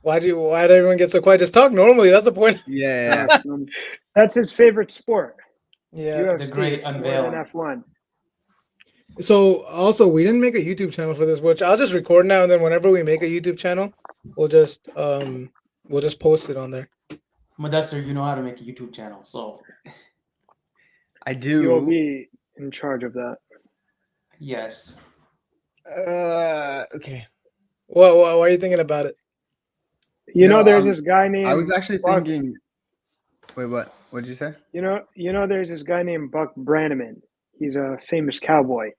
Why did everyone get so quiet? Just talk normally. That's the point. Yeah. That's his favorite sport. Yeah. UFC, The great more than unveiling. F1. So also, we didn't make a YouTube channel for this, which I'll just record now, and then whenever we make a YouTube channel, we'll just post it on there. Modester, you know how to make a YouTube channel, so I You'll do. be in charge of that. yes. Okay. What are you thinking about it? You know, No, there's this guy named. I was actually Buck. thinking. Wait, what? What did you say? You know, there's this guy named Buck Brannaman. He's a famous cowboy.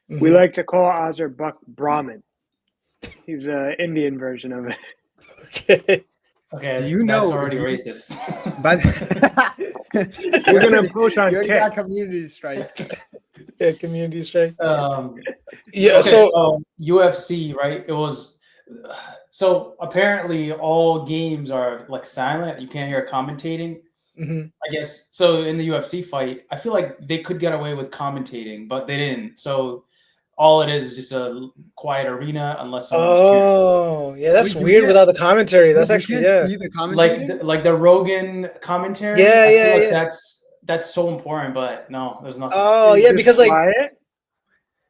We Mhm. like to call Azar Buck Brahmin. He's an Indian version of it. Okay. Okay, Do you that's know- already do you- racist. But We're gonna post on you already Kick. got community strike. Yeah, community strike. Yeah, Okay, so UFC, right? It was so apparently all games are like silent. You can't hear commentating. Mhm. I guess so. In the UFC fight, I feel like they could get away with commentating, but they didn't. So all it is just a quiet arena unless someone's cheering. Oh, yeah, that's Wait, you weird can't- without the commentary. That's You actually can't see the Like commentating. like the Rogan commentary. Yeah, I yeah, feel like yeah. that's so important, but no, there's nothing. Oh, It's yeah, just because like quiet.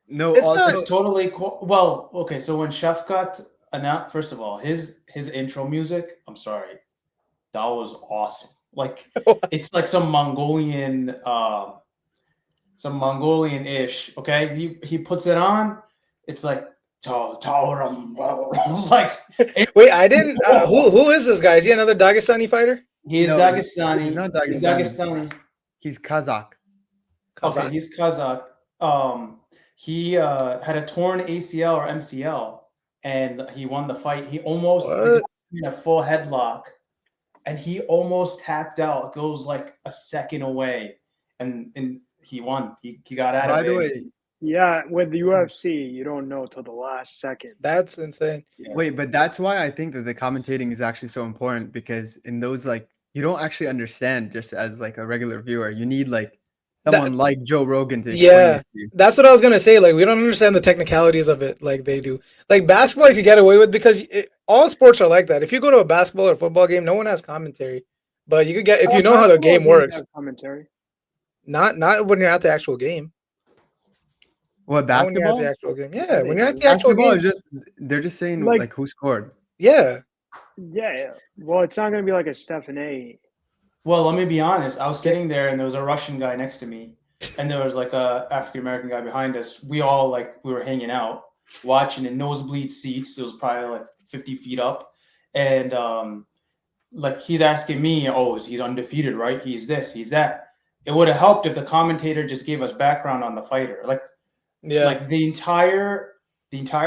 No, It's also It's totally cool. Well, okay, so when Chef got announced, first of all, his intro music, I'm sorry, that was awesome. Like it's like some Mongolian-ish. Okay, he puts it on. It's like like wait, I didn't. Who is this guy? Is he another Dagestani fighter? he's No, Dagestani. he's not He's Dagestani. Dagestani. he's Kazakh. Okay, Kazakh. he's Kazakh. He had a torn ACL or MCL, and he won the fight. He almost What? in a full headlock, and he almost tapped out. It goes like a second away, and he won. He got out By of the it. way, Yeah, with the UFC, you don't know till the last second. That's insane. wait, but that's why I think that the commentating is actually so important, because in those, like, you don't actually understand just as like a regular viewer. You need like someone like Joe Rogan to explain Yeah. it to you. That's what I was gonna say. Like, we don't understand the technicalities of it like they do. Like basketball, you could get away with because all sports are like that. If you go to a basketball or football game, no one has commentary, but you could get if you know how the game Basketball games works. have commentary. Not when you're at the actual game. What, Not when you're at basketball? the actual game. Yeah, Yeah, when they you're at do. the actual Basketball game. is just they're just saying Like- like who scored. Yeah. Yeah. Well, it's not gonna be like a Stephen A. Well, let me be honest. I was sitting there, and there was a Russian guy next to me, and there was like a African American guy behind us. We were hanging out, watching in nosebleed seats. It was probably like 50 feet up, and like he's asking me, "Oh, he's undefeated, right? He's this, he's that." It would have helped if the commentator just gave us background on the fighter. Yeah. Like the entire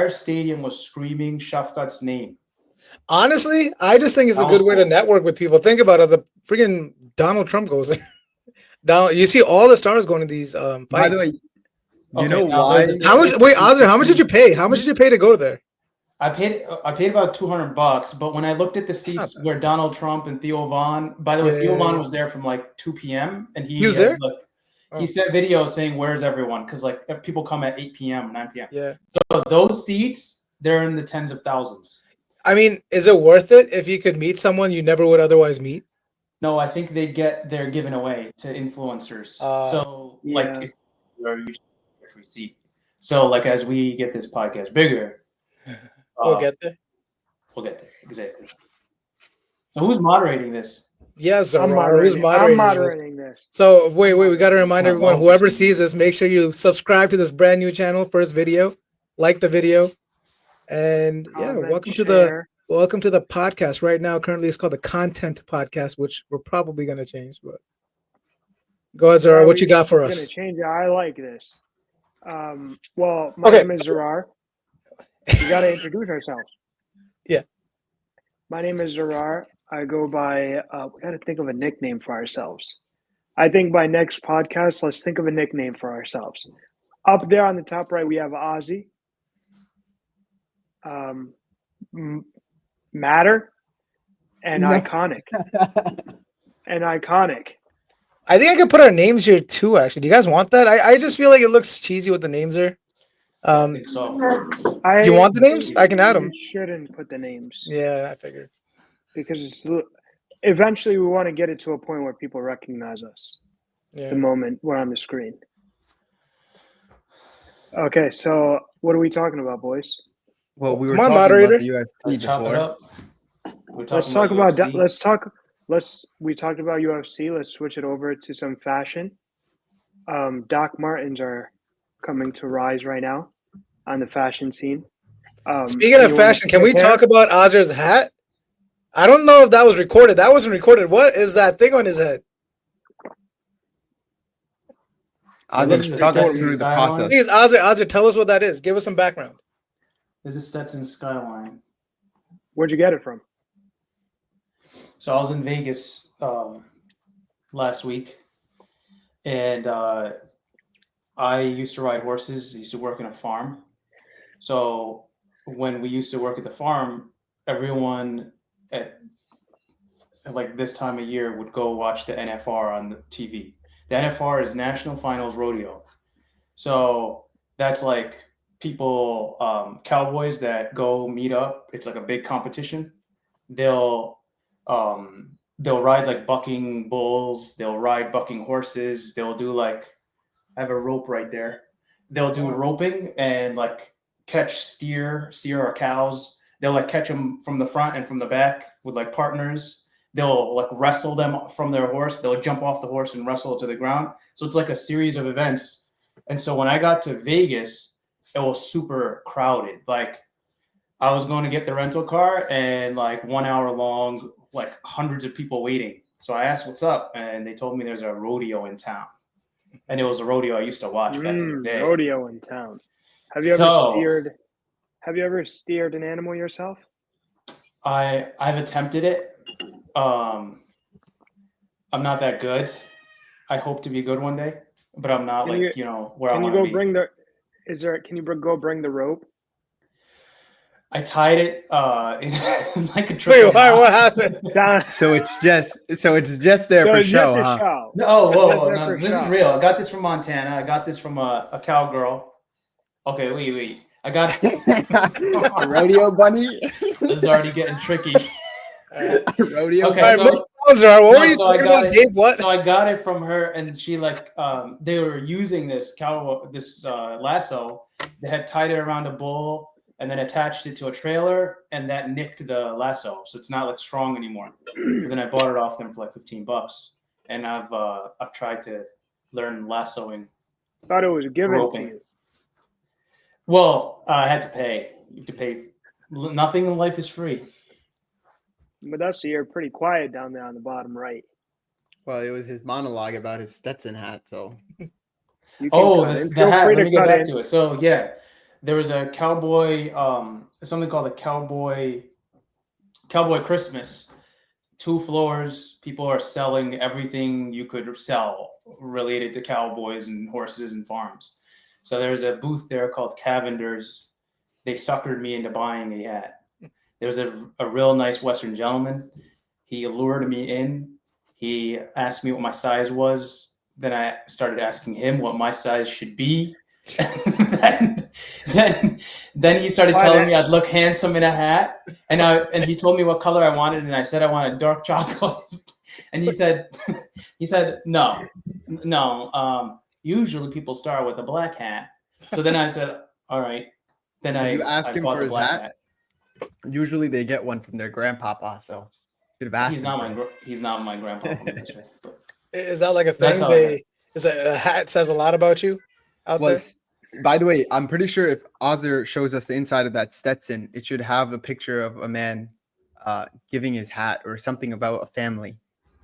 stadium was screaming Shafkat's name. Honestly, I just think it's a That good was way to cool. network with people. Think about it. The freaking Donald Trump goes there. You see all the stars going to these fights. By the way, you Okay, know now why? there's a- how much? Wait, Ozzy, how much did you pay? How much did you pay to go there? I paid about $200, but when I looked at the not seats bad. where Donald Trump and Theo Vaughn, by the way, Yeah, Theo yeah, Vaughn yeah. was there from like 2 p.m. and He was had, there? like, Oh. he sent videos saying where's everyone because like people come at 8 p.m. 9 p.m. Yeah. So those seats they're in the tens of thousands. I mean, is it worth it if you could meet someone you never would otherwise meet? No, I think they're given away to influencers. So like Yeah. if you're usually a free seat. So like as we get this podcast bigger, We'll get there. we'll get there exactly. So who's moderating this? Yeah, I'm Zarar, who's moderating. I'm moderating this? moderating this. So wait, we got to remind Oh, everyone, well, whoever sees this, make sure you subscribe to this brand new channel. First video, like the video, and yeah, Comment, welcome share. to the podcast. Right now, currently it's called the KhanTent Podcast, which we're probably gonna change. But go ahead, Zarar, what you got for I'm gonna us? change it. I like this. Well, my Okay. name is Zarar. We gotta introduce ourselves. Yeah. My name is Zarar. I go by. We gotta think of a nickname for ourselves. I think by next podcast, let's think of a nickname for ourselves. Up there on the top right, we have Ozzy. Matter and No. iconic. And iconic. I think I could put our names here too. Actually, do you guys want that? I just feel like it looks cheesy with the names there. I think so. You want the names? I can add them. You shouldn't put the names. Yeah, I figured. because eventually we want to get it to a point where people recognize us. Yeah. The moment we're on the screen. Okay, so what are we talking about, boys? Well, we were Come on, talking moderator. about the UFC Let's chop it before. up. We're Let's talking talk about UFC. we talked about UFC. Let's switch it over to some fashion. Doc Martens are coming to rise right now on the fashion scene. Speaking of fashion, can we talk about Ozer's hat? I don't know if that was recorded. That wasn't recorded. What is that thing on his head? Ozzy, talk us through the process. Please, Ozer, tell us what that is. Give us some background. There's a Stetson Skyline. Where'd you get it from? So I was in Vegas last week, and I used to ride horses. I used to work in a farm. So when we used to work at the farm, everyone at like this time of year would go watch the NFR on the TV. The NFR is National Finals Rodeo. So that's like people, cowboys that go meet up. It's like a big competition. They'll ride like bucking bulls. They'll ride bucking horses. They'll do like, I have a rope right there. They'll do roping and like catch steer or cows. They'll like catch them from the front and from the back with like partners. They'll like wrestle them from their horse. They'll jump off the horse and wrestle it to the ground. So it's like a series of events. And so when I got to Vegas, it was super crowded. Like I was going to get the rental car and like 1 hour long, like hundreds of people waiting. So I asked what's up, and they told me there's a rodeo in town. And it was a rodeo I used to watch back in the day. Rodeo in town. Have you ever steered an animal yourself? I've attempted it. I'm not that good. I hope to be good one day, but I'm not where I want to be. Can you go bring the rope? I tied it in like a Wait, triple knot. what happened? So it's just there for show, huh? Show. No, whoa, Just no, for this show. is real. I got this from Montana. I got this from a cowgirl. Okay, wait. I got A rodeo bunny. This is already getting tricky. Rodeo. Okay, bunny. So I got it. Dave, what? So I got it from her, and she like they were using this lasso. They had tied it around a bull and then attached it to a trailer, and that nicked the lasso, so it's not like strong anymore. So then I bought it off them for like $15, and I've tried to learn lassoing. Thought it was given roping. to you. Well, I had to pay. You have to pay. Nothing in life is free. But you're pretty quiet down there on the bottom right. Well, it was his monologue about his Stetson hat, so. You can Oh, cut in. the Feel hat. free Let me to get cut back in. to it. So yeah, there was a cowboy, something called a cowboy Christmas. 2 floors. People are selling everything you could sell related to cowboys and horses and farms. So there's a booth there called Cavender's. They suckered me into buying a hat. There was a real nice Western gentleman. He lured me in. He asked me what my size was. Then I started asking him what my size should be. then he started telling me I'd look handsome in a hat. And he told me what color I wanted, and I said I wanted dark chocolate. And he said no. Usually people start with a black hat. So then I said, all right. Then Did you ask him bought for the his black hat? Usually they get one from their grandpapa, so should have asked He's not my grandpa. But Is that like a That's thing? how I Is a hat says a lot about you out there? By the way, I'm pretty sure if Ozer shows us the inside of that Stetson, it should have a picture of a man giving his hat or something about a family.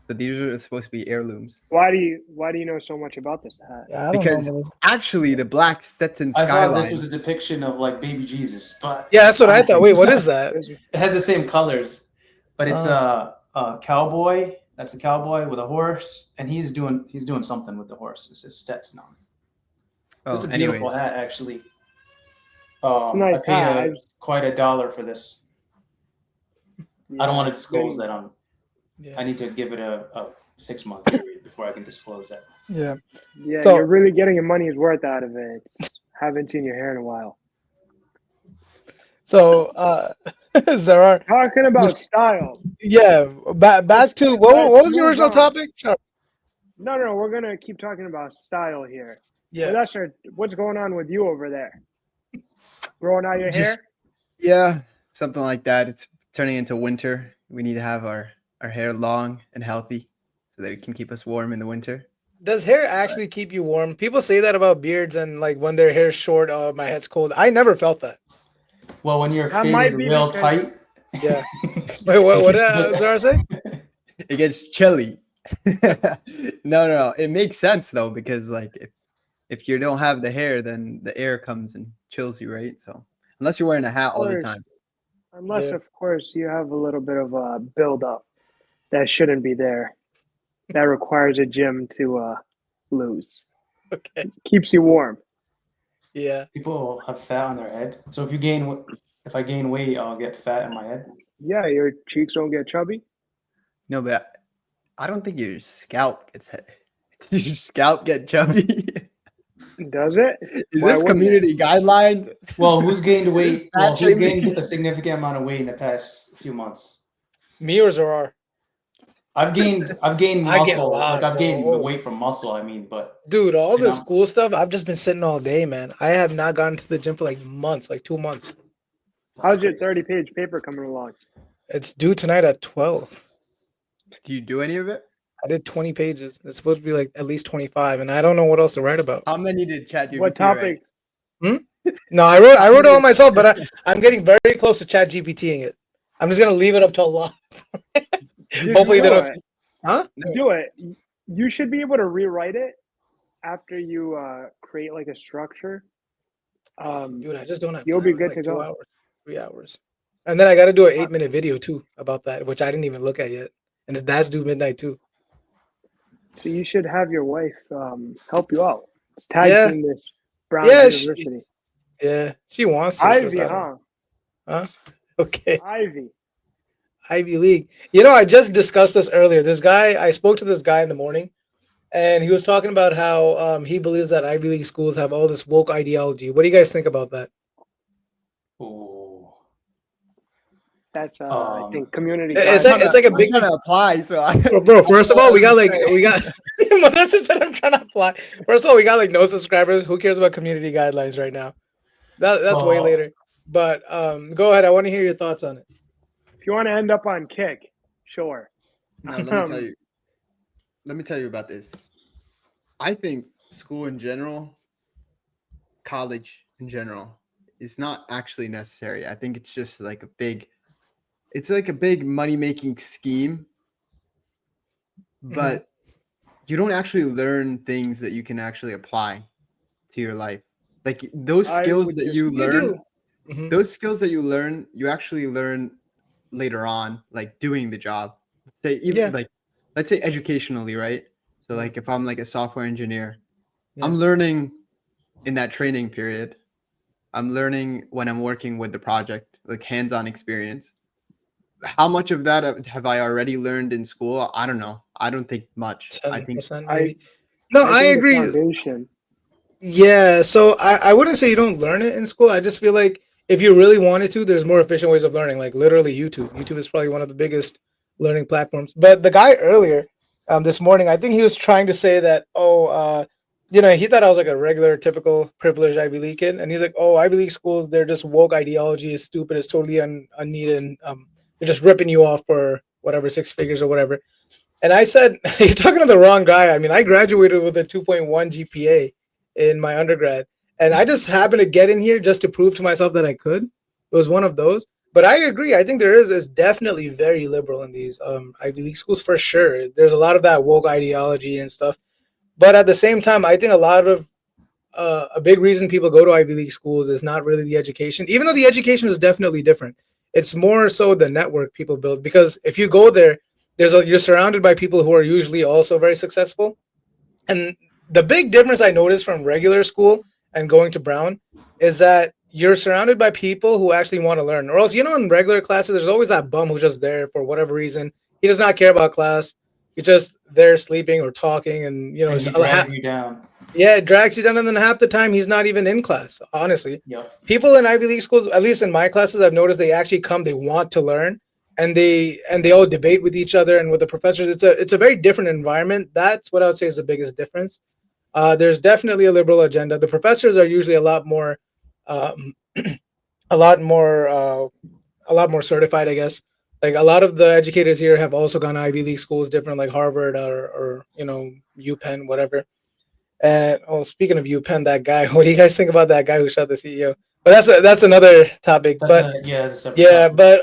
So these are supposed to be heirlooms. Why do you know so much about this hat? Yeah, I don't Because know. Actually, the black Stetson I skyline. thought this was a depiction of like baby Jesus, but Yeah, that's what I thought. Wait, what is that? it has the same colors, but it's a cowboy. That's a cowboy with a horse, and he's doing something with the horse. It says Stetson on it. It's a beautiful hat, actually. Nice I paid quite $1 for this. Yeah, I don't want to disclose that Yeah. I need to give it a 6-month period before I can disclose that. Yeah. Yeah, So- you're really getting your money's worth out of it. Haven't seen your hair in a while. So, Zarar, Talking about style. yeah, back to what was the move original on. topic? Sorry. No, we're gonna keep talking about style here. Yeah. But what's going on with you over there? Growing out your Just hair? yeah, something like that. It's turning into winter. We need to have our hair long and healthy so that it can keep us warm in the winter. Does hair actually keep you warm? People say that about beards and like when their hair's short, oh, my head's cold. I never felt that. Well, when you're That faded might be real because- Yeah. tight. Wait, what did Zara say? It gets chilly. No. It makes sense though because like if you don't have the hair, then the air comes and chills you, right? So unless you're wearing a hat all the course. time. Unless, Yeah. of course, you have a little bit of a build-up that shouldn't be there. That requires a gym to lose. Okay. Keeps you warm. Yeah. People have fat on their head. So if I gain weight, I'll get fat in my head. Yeah, your cheeks don't get chubby. No, but I don't think your scalp gets Does your scalp get chubby? Does it? Is Why this wouldn't community guideline? Well, who's gained Is weight? fat Well, who's shaming? gained a significant amount of weight in the past few months? Me or Zarar? I've gained I gain a muscle. lot, Like I've gained bro. the weight from muscle. I mean, but Dude, all You this know? school stuff, I've just been sitting all day, man. I have not gone to the gym for like months, like 2 months. How's your 30-page paper coming along? It's due tonight at 12. Do you do any of it? I did 20 pages. It's supposed to be like at least 25, and I don't know what else to write about. How many did ChatGPT What topic? write? No, I wrote it all myself, but I'm getting very close to chat GPTing it. I'm just gonna leave it up to Allah. Just Hopefully they do don't. it. Huh? Do it. You should be able to rewrite it after you create like a structure. Dude, I just don't have. You'll be time. good Like to 2 go. hours, 3 hours, and then I got to do an 8-minute video too about that, which I didn't even look at yet, and that's due midnight too. So you should have your wife help you out. Tag Yeah. team this Brown Yeah, University. Yeah, she wants to. Ivy, just I don't- huh? Okay. Ivy. Ivy League. You know, I just discussed this earlier. I spoke to this guy in the morning, and he was talking about how he believes that Ivy League schools have all this woke ideology. What do you guys think about that? ooh, That's I think community. It's guidelines. like a big I'm trying to apply, so I bro. First of all, we got That's just that I'm trying to apply. First of all, we got like no subscribers. Who cares about community guidelines right now? That's way Well- later. But go ahead. I want to hear your thoughts on it. If you want to end up on kick, sure. No, let me tell you. Let me tell you about this. I think school in general, college in general, is not actually necessary. I think it's just like it's like a big money-making scheme. But you don't actually learn things that you can actually apply to your life. Like those I skills would that dis- you You learn, do. Mhm. those skills that you learn, you actually learn later on, like doing the job. Let's say even Yeah. like let's say educationally, right? So like if I'm like a software engineer, Yeah. I'm learning in that training period. I'm learning when I'm working with the project, like hands-on experience. How much of that have I already learned in school? I don't know. I don't think much. I think 10% I- maybe. No, I think the agree. Foundation. Yeah, so I wouldn't say you don't learn it in school. I just feel like if you really wanted to, there's more efficient ways of learning, like literally YouTube. YouTube is probably one of the biggest learning platforms. But the guy earlier, this morning, I think he was trying to say that, he thought I was like a regular, typical, privileged Ivy League kid. And he's like, oh, Ivy League schools, they're just woke ideology is stupid, it's totally unneeded, and they're just ripping you off for whatever, 6 figures or whatever. And I said, you're talking to the wrong guy. I mean, I graduated with a 2.1 GPA in my undergrad, and I just happened to get in here just to prove to myself that I could. It was one of those. But I agree. I think there is definitely very liberal in these Ivy League schools for sure. There's a lot of that woke ideology and stuff. But at the same time, I think a lot of a big reason people go to Ivy League schools is not really the education, even though the education is definitely different. It's more so the network people build, because if you go there, you're surrounded by people who are usually also very successful. And the big difference I noticed from regular school and going to Brown is that you're surrounded by people who actually want to learn. Or else, in regular classes, there's always that bum who's just there for whatever reason. He does not care about class. He's just there sleeping or talking, and and he drags you down. Yeah, it drags you down, and then half the time he's not even in class. Honestly, Yep. people in Ivy League schools, at least in my classes, I've noticed they actually come. They want to learn, and they all debate with each other and with the professors. It's a very different environment. That's what I would say is the biggest difference. There's definitely a liberal agenda. The professors are usually um, a lot more, a lot more certified, I guess. Like a lot of the educators here have also gone to Ivy League schools, different like Harvard or UPenn, whatever. And oh, speaking of UPenn, that guy, what do you guys think about that guy who shot the CEO? But that's another topic. But That's a separate yeah, topic. but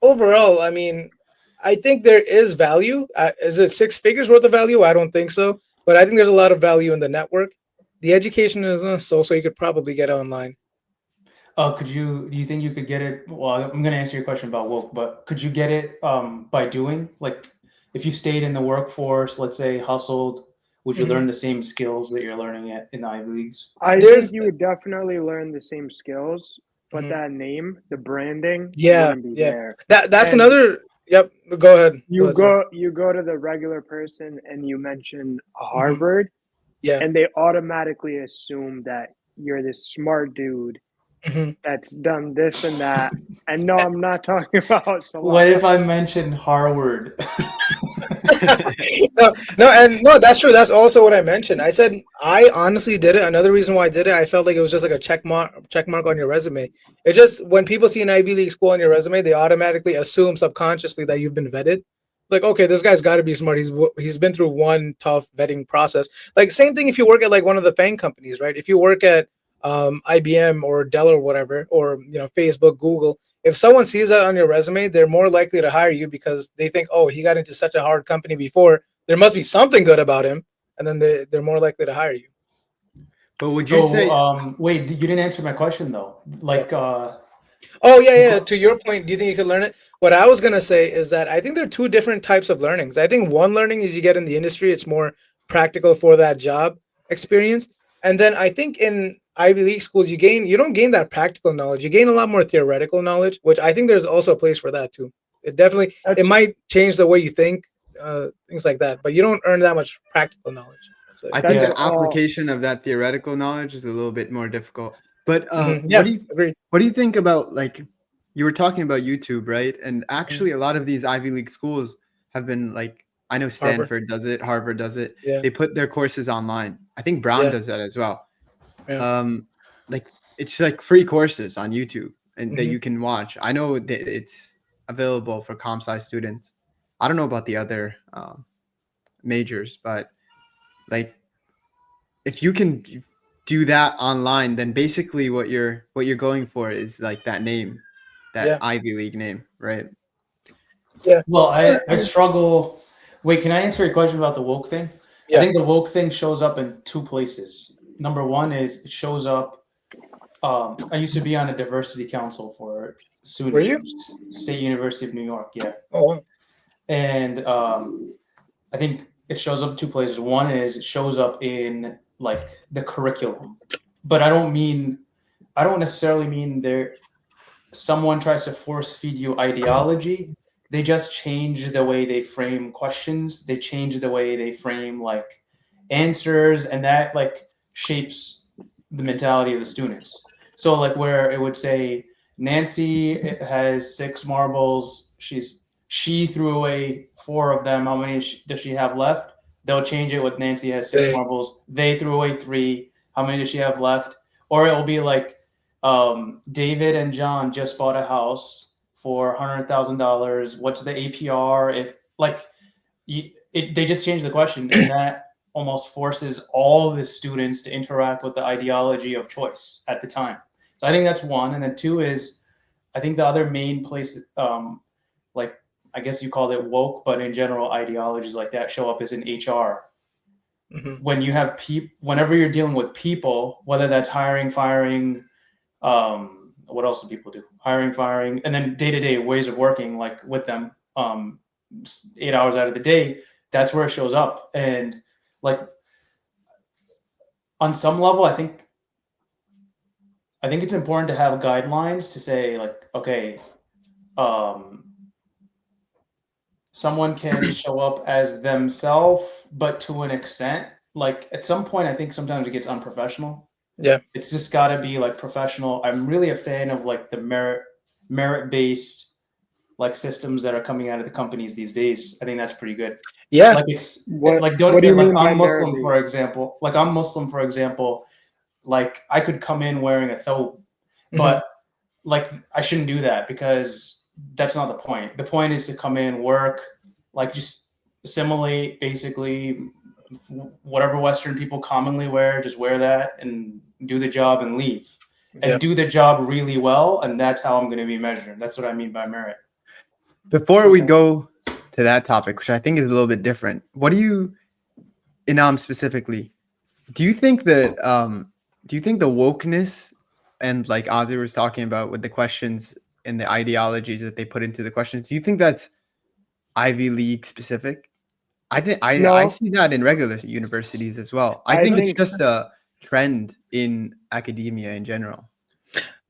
overall, I mean, I think there is value. Is it six figures worth of value? I don't think so. But I think there's a lot of value in the network. The education is so you could probably get it online. Do you think you could get it? Well, I'm going to answer your question about woke, but could you get it by doing? Like, if you stayed in the workforce, let's say hustled, would you Mhm. learn the same skills that you're learning in the Ivy Leagues? I There's think you would definitely learn the same skills, but mhm. that name, the branding, Yeah, wouldn't be yeah. there. That's And another. Yep. Go ahead. Go you ahead, sir. go to the regular person and you mention Mhm. Harvard, Yeah. and they automatically assume that you're this smart dude Mhm. that's done this and that. And no, I'm not talking about What Solana. if I mentioned Harvard? No, that's true. That's also what I mentioned. I said I honestly did it. Another reason why I did it, I felt like it was just like a check mark on your resume. It just when people see an Ivy League school on your resume, they automatically assume subconsciously that you've been vetted. Like, okay, this guy's got to be smart. He's been through one tough vetting process. Like same thing if you work at like one of the FANG companies, right? If you work at IBM or Dell or whatever, or Facebook, Google, if someone sees that on your resume, they're more likely to hire you because they think, oh, he got into such a hard company before. There must be something good about him, and then they're more likely to hire you. But would you So, say wait, you didn't answer my question though. Yeah. Like, Oh yeah. To your point, do you think you could learn it? What I was gonna say is that I think there are two different types of learnings. I think one learning is you get in the industry; it's more practical for that job experience. And then I think in Ivy League schools, you don't gain that practical knowledge. You gain a lot more theoretical knowledge, which I think there's also a place for that too. It That's might change the way you think, things like that, but you don't earn that much practical knowledge. I'd say. I think that's yeah, the all. application of that theoretical knowledge is a little bit more difficult. But Yeah, agreed. what do you think about like you were talking about YouTube, right? And Mhm. actually a lot of these Ivy League schools have been like I know Harvard. Stanford does it, Harvard does it. Yeah, They put their courses online. I think Brown yeah, does that as well. yeah. Um like it's like free courses on YouTube and that Hmm. you can watch. I know that it's available for comp sci students. I don't know about the other majors, but like if you can do that online, then basically what you're going for is like that name, that Yeah, Ivy League name, right? yeah, well, yeah. I struggle. Wait, can I answer your question about the woke thing? I Yeah. think the woke thing shows up in two places. Number one is it shows up. I used to be on a diversity council for Were SUNY, you? State University of New York. Yeah, Oh, wow. and I think it shows up two places. One is it shows up in like the curriculum, but I don't necessarily mean there someone tries to force feed you ideology. They just change the way they frame questions. They change the way they frame like answers, and that like shapes the mentality of the students. So like where it would say Nancy has 6 marbles, she threw away 4 of them. How many does she have left? They'll change it with Nancy has six Dang. marbles. They threw away 3. How many does she have left? Or it will be like David and John just bought a house for $100,000. What's the APR? If like they just changed the question, and that almost forces all the students to interact with the ideology of choice at the time. So I think that's one, and then two is I think the other main place, like I guess you called it woke, but in general ideologies like that show up is in HR. Hmm. When you have whenever you're dealing with people, whether that's hiring, firing, what else do people do? Hiring, firing, and then day to day ways of working, like with them, 8 hours out of the day. That's where it shows up, and like on some level, I think it's important to have guidelines to say like, okay, um, someone can show up as themselves, but to an extent. like at some point, I think sometimes it gets unprofessional. Yeah. It's just got to be like professional. I'm really a fan of like the merit based like systems that are coming out of the companies these days. I think that's pretty good. Yeah. Like it's What like What do you like mean by I'm Muslim merit-based? for example. Like I'm Muslim for example. Like I could come in wearing a thobe, but like I shouldn't do that because that's not the point. The point is to come in, work, like just assimilate basically whatever Western people commonly wear, just wear that and do the job and leave. Yeah. And do the job really well, and that's how I'm going to be measured. That's what I mean by merit. Before we Okay. go to that topic, which I think is a little bit different, what do you, Inam specifically, do you think that the wokeness and like Ozzy was talking about with the questions and the ideologies that they put into the questions, do you think that's Ivy League specific? I think I No, see that in regular universities as well. I I think it's think just a trend in academia in general.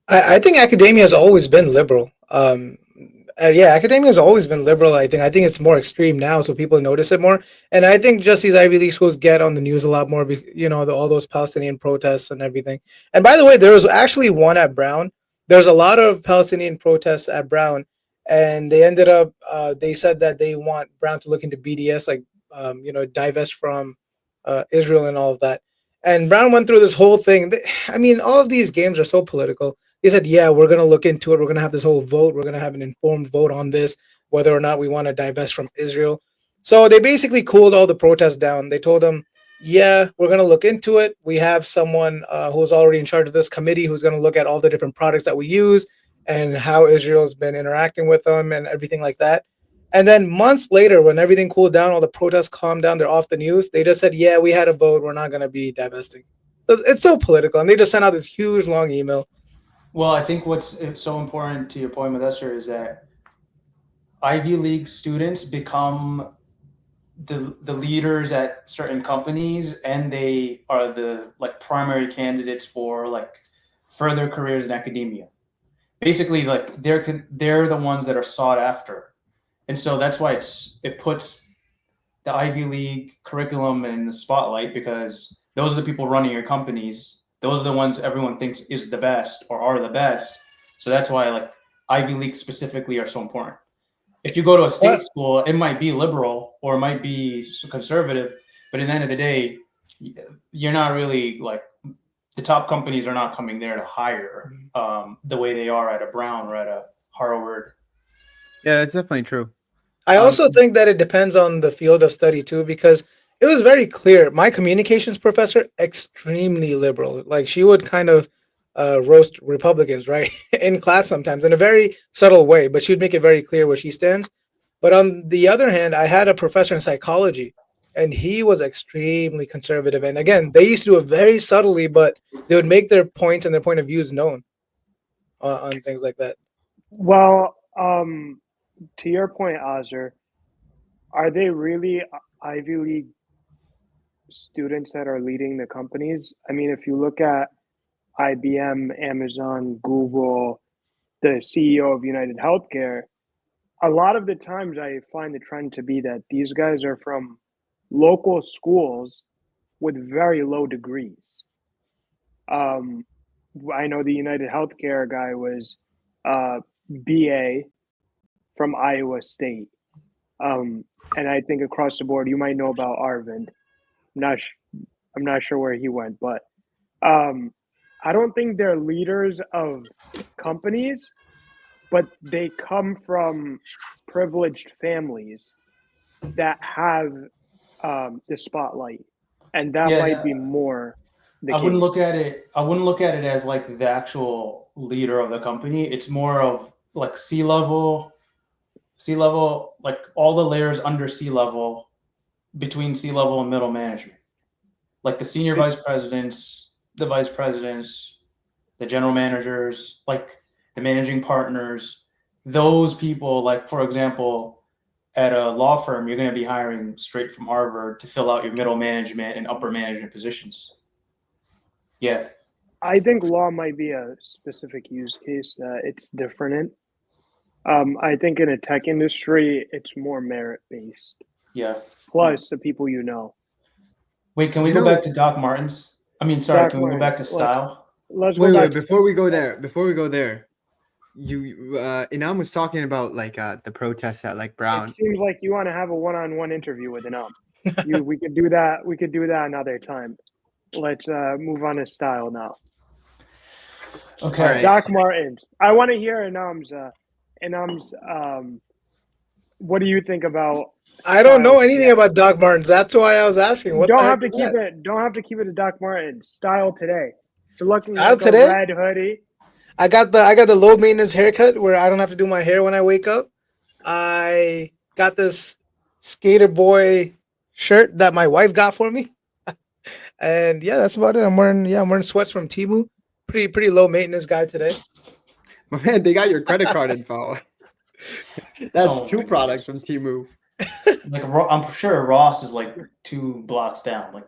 I think academia has always been liberal. Yeah, academia has always been liberal. I think it's more extreme now, so people notice it more. And I think just these Ivy League schools get on the news a lot more. All those Palestinian protests and everything. And by the way, there was actually one at Brown. There's a lot of Palestinian protests at Brown, and they ended up. They said that they want Brown to look into BDS, like divest from Israel and all of that. And Brown went through this whole thing. I mean, all of these games are so political. They said, yeah, we're going to look into it. We're going to have this whole vote. We're going to have an informed vote on this, whether or not we want to divest from Israel. So they basically cooled all the protests down. They told them, yeah, we're going to look into it. We have someone who's already in charge of this committee who's going to look at all the different products that we use and how Israel's been interacting with them and everything like that. And then months later, when everything cooled down, all the protests calmed down, they're off the news. They just said, yeah, we had a vote. We're not going to be divesting. It's so political. And they just sent out this huge, long email. Well, I think what's so important to your point, Modester, is that Ivy League students become the leaders at certain companies, and they are the like primary candidates for like further careers in academia. Basically, like they're the ones that are sought after, and so that's why it puts the Ivy League curriculum in the spotlight, because those are the people running your companies. Those are the ones everyone thinks is the best or are the best. So that's why like Ivy League specifically are so important. If you go to a state school, it might be liberal or it might be conservative, but at the end of the day, you're not really like the top companies are not coming there to hire the way they are at a Brown or at a Harvard. Yeah, that's definitely true. I also think that it depends on the field of study too, because it was very clear. My communications professor, extremely liberal. Like she would kind of roast Republicans, right, in class sometimes in a very subtle way, but she would make it very clear where she stands. But on the other hand, I had a professor in psychology, and he was extremely conservative. And again, they used to do it very subtly, but they would make their points and their point of views known on things like that. Well, to your point, Azur, are they really Ivy League students that are leading the companies? I mean, if you look at IBM, Amazon, Google, the CEO of United Healthcare, a lot of the times I find the trend to be that these guys are from local schools with very low degrees. I know the United Healthcare guy was BA from Iowa State. And I think across the board, you might know about Arvind. I'm not sure where he went, but I don't think they're leaders of companies, but they come from privileged families that have the spotlight, and that might be more the I wouldn't case. look at it. I wouldn't look at it as like the actual leader of the company. It's more of like C-level, like all the layers under C-level, between C-level and middle management, like the senior vice presidents, the vice presidents, the general managers, like the managing partners. Those people, like for example, at a law firm, you're going to be hiring straight from Harvard to fill out your middle management and upper management positions. Yeah. I think law might be a specific use case that it's different in. I think in a tech industry, it's more merit based. Yeah. Plus the people you know. Wait, can we You go know- back to Doc Martens? I mean, sorry, Doc can we go back to Martens, style? Let's go Wait, back. before we go there, you Inam was talking about like the protests at like Brown. It seems like you want to have a one-on-one interview with Anam. We could do that. We could do that another time. Let's move on to style now. Okay. All right. Doc Martens. I want to hear Anam's. What do you think about? I don't know style anything today? about Doc Martens. That's why I was asking. What Don't the have heck to is keep that? it. Don't have to keep it a Doc Martens style today. So looking Style like today? a red hoodie. I got the low maintenance haircut where I don't have to do my hair when I wake up. I got this skater boy shirt that my wife got for me. And yeah, that's about it. I'm wearing sweats from Temu. Pretty low maintenance guy today. My man, they got your credit card info. That's Oh, two my products from Temu. Like I'm sure Ross is like 2 blocks down. Like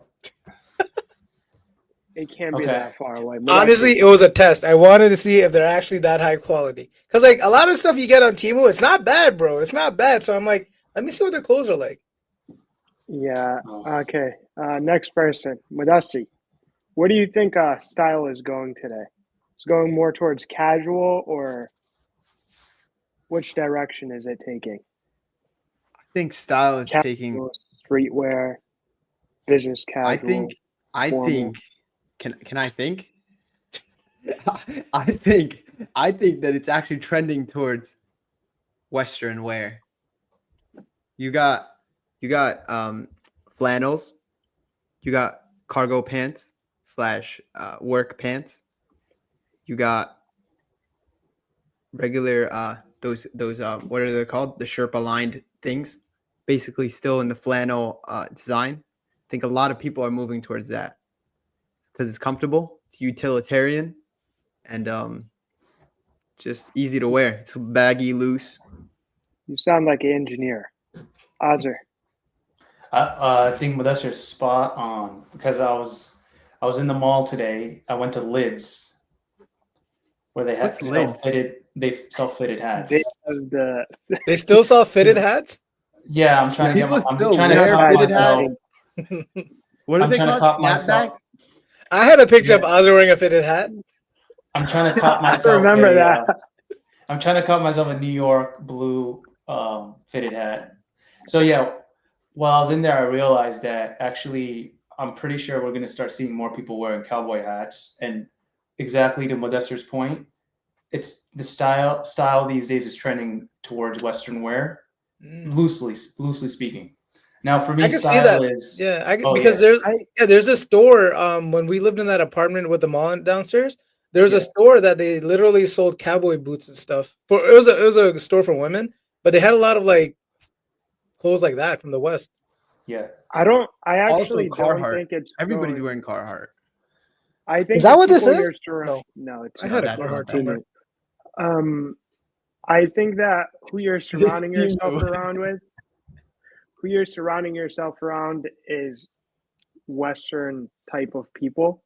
It can't be Okay. that far away. Honestly, it was a test. I wanted to see if they're actually that high quality. Cause like a lot of stuff you get on Temu, it's not bad, bro. It's not bad. So I'm like, let me see what their clothes are like. Yeah. Oh. Okay. Next person, Madussi. What do you think style is going today? It's going more towards casual, or which direction is it taking? I think style is taking. Casual, streetwear, business casual. I formal. think. Can I think? I think that it's actually trending towards Western wear. You got flannels. You got cargo pants / work pants. You got regular those what are they called? The Sherpa lined things. Basically still in the flannel design. I think a lot of people are moving towards that because it's comfortable, it's utilitarian, and just easy to wear. It's baggy, loose. You sound like an engineer. Azar. I think Modester's spot on because I was in the mall today. I went to Lids where they had What's Lids? self-fitted hats. They have the They still sell fitted hats. Yeah, I'm trying to get. People I'm still trying to wear cop fitted myself. hats? What are I'm they trying to called? cop myself. Snapbacks? I had a picture of Yeah. Ozzy wearing a fitted hat. I'm trying to cop I myself. remember that. I'm trying to cop myself a New York blue fitted hat. So yeah, while I was in there, I realized that actually, I'm pretty sure we're going to start seeing more people wearing cowboy hats. And exactly to Modester's point, it's the style these days is trending towards Western wear, loosely speaking. Now, for me, I can see style that. is Yeah, Oh, because yeah. there's a store. When we lived in that apartment with the mall downstairs, there was Yeah. a store that they literally sold cowboy boots and stuff. It was a store for women, but they had a lot of like clothes like that from the West. yeah. I actually Also, don't Carhartt. think it's Everybody's going- wearing Carhartt. I think Is that the what this people is? you're surround- No, it's I not. had a that's not Carhartt that. somewhere. I think that who you're surrounding Temu. yourself around is Western type of people.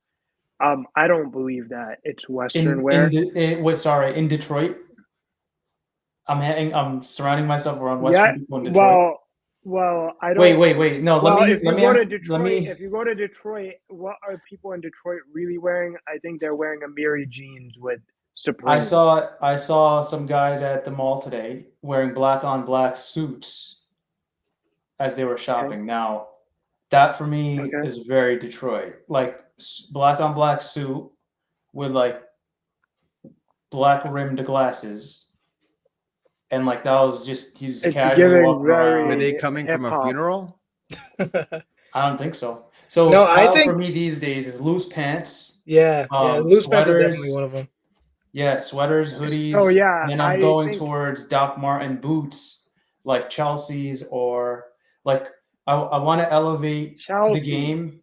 I don't believe that it's Western wear. In Detroit. I'm surrounding myself around Western people in Detroit. Well, I don't. Wait. No, Well, let if you me go to let Detroit, me. if you go to Detroit, what are people in Detroit really wearing? I think they're wearing Amiri jeans with Supreme. I saw some guys at the mall today wearing black on black suits as they were shopping. Now, that for me Okay. is very Detroit. Like black on black suit with like black rimmed glasses. And like that was just he was It's casually giving walking very- around. Were they coming from a hip-hop. funeral? I don't think so. So No, I style think- for me these days is loose pants. Yeah, loose pants is sweaters. definitely one of them. Yeah, sweaters, hoodies. Oh, yeah, And then I'm I going think- towards Doc Marten boots, like Chelsea's, or like I want to elevate Chelsea. the game.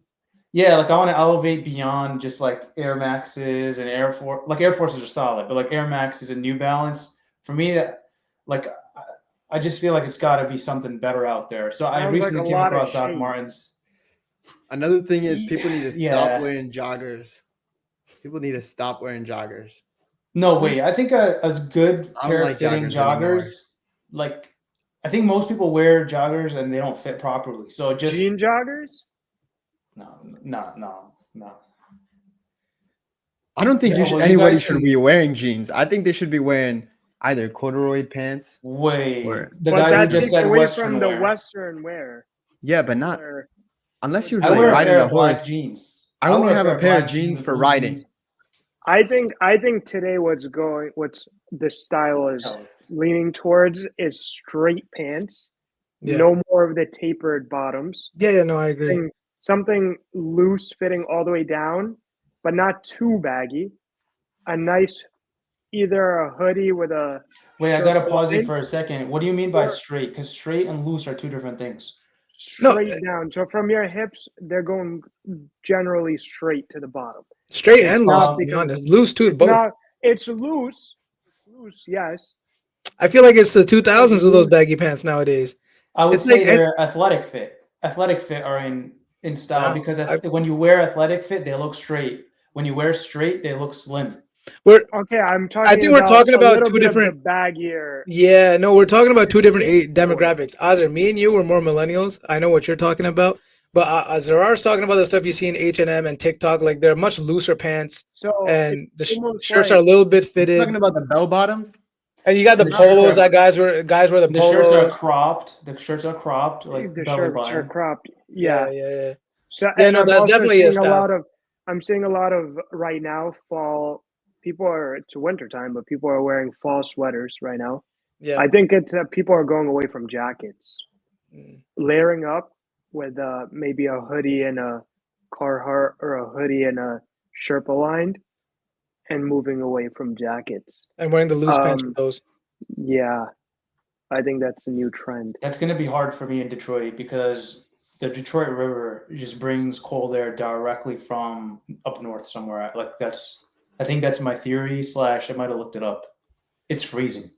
Yeah, like I want to elevate beyond just like Air Maxes and Air Force. Like Air Forces are solid, but like Air Maxes and New Balance for me, like I just feel like it's got to be something better out there. So I Sounds recently like a came lot of across Doc shade. Martens. Another thing is people need to Yeah. stop wearing joggers. People need to stop wearing joggers. No, wait. I think a good I don't pair like of fitting joggers anymore. joggers, like I think most people wear joggers and they don't fit properly. So just Jean joggers? No. I don't think Yeah, well, you anybody guys should can- be wearing jeans. I think they should be wearing either corduroy pants. Wait, Or- the But guy that who just takes said away Western from the wear. Western wear. Yeah, but not Where unless you're I like wear a riding pair a of black horse. jeans. I I'll only wear have a of pair of black jeans with for blue riding. jeans. I think today what's the style is Jealous. leaning towards is straight pants, Yeah. no more of the tapered bottoms. Yeah, no, I agree. Something loose fitting all the way down, but not too baggy. A nice, either a hoodie with a Wait, I shirt gotta pause you behind, for a second. What do you mean by or straight? Because straight and loose are two different things. No, straight down. So from your hips, they're going generally straight to the bottom. straight It's and not loose, to be because honest. Loose too, it's both. not. It's loose. It's loose, yes. I feel like it's the 2000s with those baggy pants nowadays. I would It's say like- they're athletic fit. Athletic fit are in style Wow. because I- when you wear athletic fit, they look straight. When you wear straight, they look slim. Okay, I'm talking. I think we're talking a about little two bit of different. the baggier. Yeah, no, we're talking about two different demographics. Azar, me and you were more millennials. I know what you're talking about, but Zarar's talking about the stuff you see in H&M and TikTok. Like they're much looser pants, So and the it's almost shirts like- are a little bit You're fitted. talking about the bell bottoms? And you got the The shirts polos are- that guys wear the The shirts are polos. cropped. The shirts are cropped, like the belly shirts button. are cropped. Yeah, Yeah. yeah. So Yeah, and no, I'm that's also definitely a seeing style. I'm seeing a lot of right now fall. It's winter time, but people are wearing fall sweaters right now. Yeah. I think it's people are going away from jackets, Mm. layering up with maybe a hoodie and a Carhartt or a hoodie and a Sherpa lined, and moving away from jackets. And wearing the loose pants Um, with those. Yeah, I think that's a new trend. That's gonna be hard for me in Detroit because the Detroit River just brings cold air directly from up north somewhere. I think that's my theory. / I might have looked it up. It's freezing.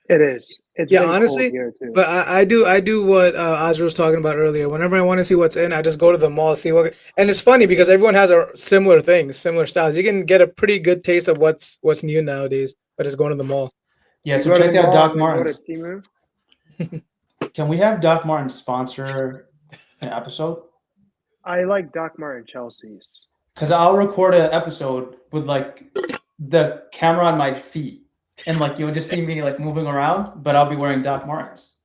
It is. It's Yeah, been honestly, cold here too. But I do what Azra was talking about earlier. Whenever I want to see what's in, I just go to the mall, see what. And it's funny because everyone has a similar things, similar styles. You can get a pretty good taste of what's new nowadays by just going to the mall. Yeah, You so go to check the out mall Doc and then go to Martens. Temu. Can we have Doc Martens sponsor an episode? I like Doc Marten Chelsea's. Because I'll record an episode with like the camera on my feet, and like you'll just see me like moving around, but I'll be wearing Doc Martens.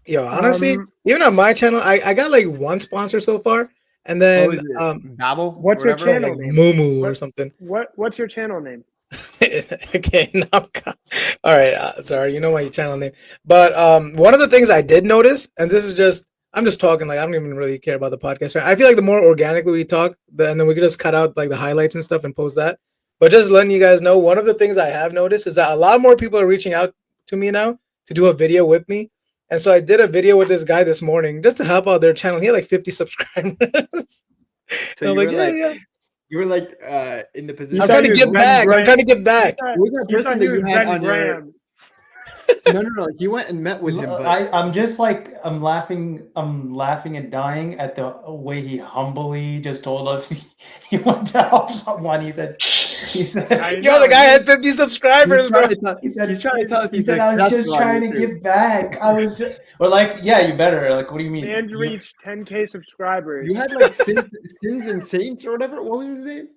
Yo, honestly, Um, even on my channel, I got like one sponsor so far, and then What was it? Babel? What's your Whatever? channel like name? Moo or What- something. What's your channel name? Okay, no, all right. Sorry, you know my channel name. But one of the things I did notice, and this is just, I'm just talking like I don't even really care about the podcast. Right? I feel like the more organically we talk, and then we could just cut out like the highlights and stuff and post that. But just letting you guys know, one of the things I have noticed is that a lot more people are reaching out to me now to do a video with me. And so I did a video with this guy this morning just to help out their channel. He had like 50 subscribers. So I'm you like, were yeah, like, yeah. you were like in the position. I'm thought trying to he was get Ben back. I'm Graham. trying to get back. Who was that You person thought that he you was had Ben on your? Graham. No. You went and met with him. But I'm just like I'm laughing and dying at the way he humbly just told us he went to help someone. He said I Yo, know, the guy he- had 50 subscribers, he's bro. trying to tell, He said- he's trying to tell us he he's said I was just successful on trying to YouTube. give back. We're like, yeah, you better. Like, what do you mean? Man's reached 10K subscribers. You had like sins and saints or whatever. What was his name?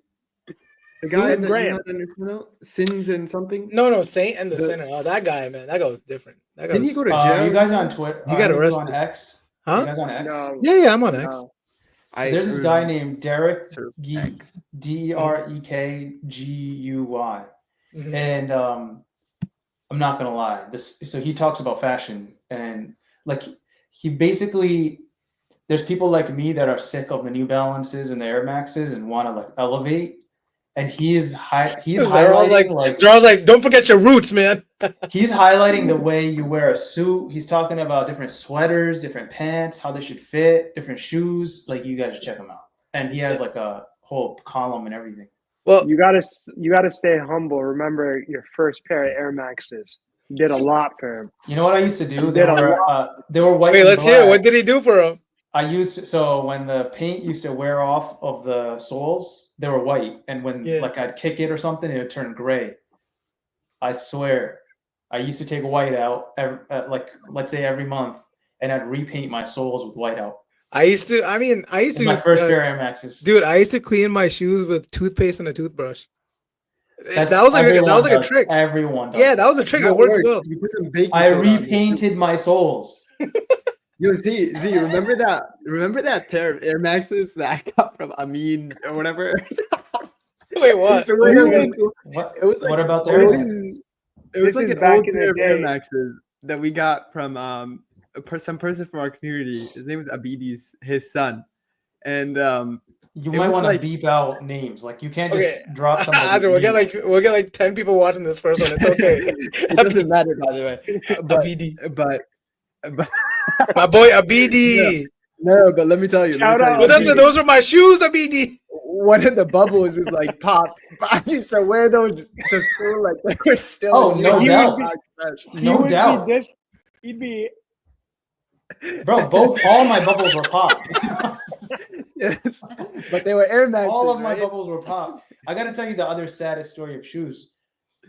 The guy Ben that Graham. you had on your channel? Sins and something. No, Saint and the The- Sinner. Oh, that guy, man. That guy was different. That guy Didn't was, he go to jail? You guys on Twitter? He got Are you arrested. on X? huh? You guys on X? No, Yeah, I'm on X. no. There's this guy named Derek Sir, G X. DEREKGUY, Mhm. and I'm not gonna lie. So he talks about fashion, and like he basically, there's people like me that are sick of the New Balances and the Air Maxes and want to like elevate, and he's highlighting Charles like, don't forget your roots, man. he's highlighting the way you wear a suit. He's talking about different sweaters, different pants, how they should fit, different shoes. Like, you guys should check him out. And he has like a whole column and everything. Well, You gotta stay humble. Remember your first pair of Air Maxes did a lot for him. You know what I used to do? Did a They were white. wait, and let's hear it. black. What did he do for him? So when the paint used to wear off of the soles, they were white, and when like I'd kick it or something, it would turn gray. I swear, I used to take white out like let's say every month, and I'd repaint my soles with white out. I used to. I mean, I used It's to. my first pair of Air Maxes. Dude, I used to clean my shoes with toothpaste and a toothbrush. That's that was like everyone a does. trick. Everyone does. Yeah, that was a trick. It That worked worked. well. You put some baking I soda on it. repainted my soles. Yo, Z, remember that? Remember that pair of Air Maxes that I got from Amin or whatever? Wait, what? So we're What? in school. What? It was like What about the it Air was- Max? It was This like is an back old in the pair of Air day. Maxes that we got from some person from our community. His name was Abidi's his son, and You it might was want to like- beep out names. Like you can't Okay. just drop somebody. Azra, we'll get like 10 people watching this first one. It's okay. it doesn't matter, by the way. But Abidi. but My boy Abidi. no, but let me tell you. Shout out Well, Abidi. those are my shoes, Abidi. One of the bubbles was like pop. I used to wear those to school like they were still. Oh, no new. doubt. He No would doubt, Be he'd be bro. All my bubbles were popped. Yes. But they were Air Maxes. All of my right? bubbles were popped. I gotta tell you the other saddest story of shoes.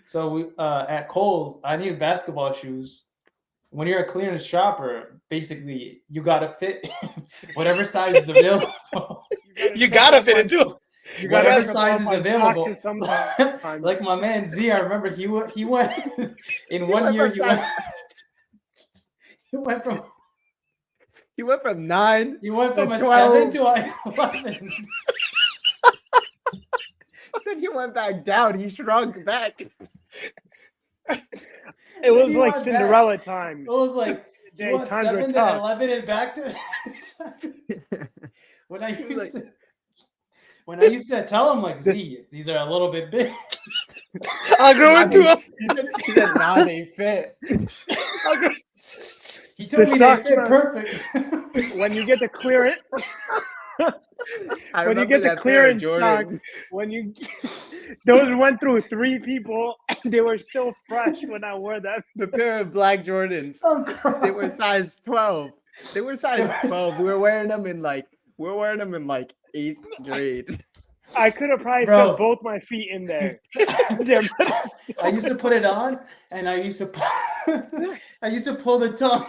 So we at Kohl's, I needed basketball shoes. When you're a clearance shopper, basically you gotta fit whatever size is available. You gotta fit into them. You gotta Whatever pick up size all is my available. boxes sometimes. Like my man Z, I remember he went in one went year. from size- He went from He went from 9. a 12. 7 to a 11. Then he went back down. He shrunk back. It was He like went Cinderella time. It was like Day you want times were 7 to tough. 11 and back to when I He was used like- to when I used to tell him like Z, these are a little bit big. I'll grow into them. He said, nah, they fit. I'll grow. He told The me they socks fit were- perfect. When you get the clearance, I when you remember get the that pair of clearance stock, Jordans. when you those went through 3 people, and they were still fresh when I wore them. The pair of black Jordans. I'm They were size 12. They were size 12. We were wearing them in like 8th grade. I could have probably Bro. fit both my feet in there. I used to put it on and I used to pull the tongue.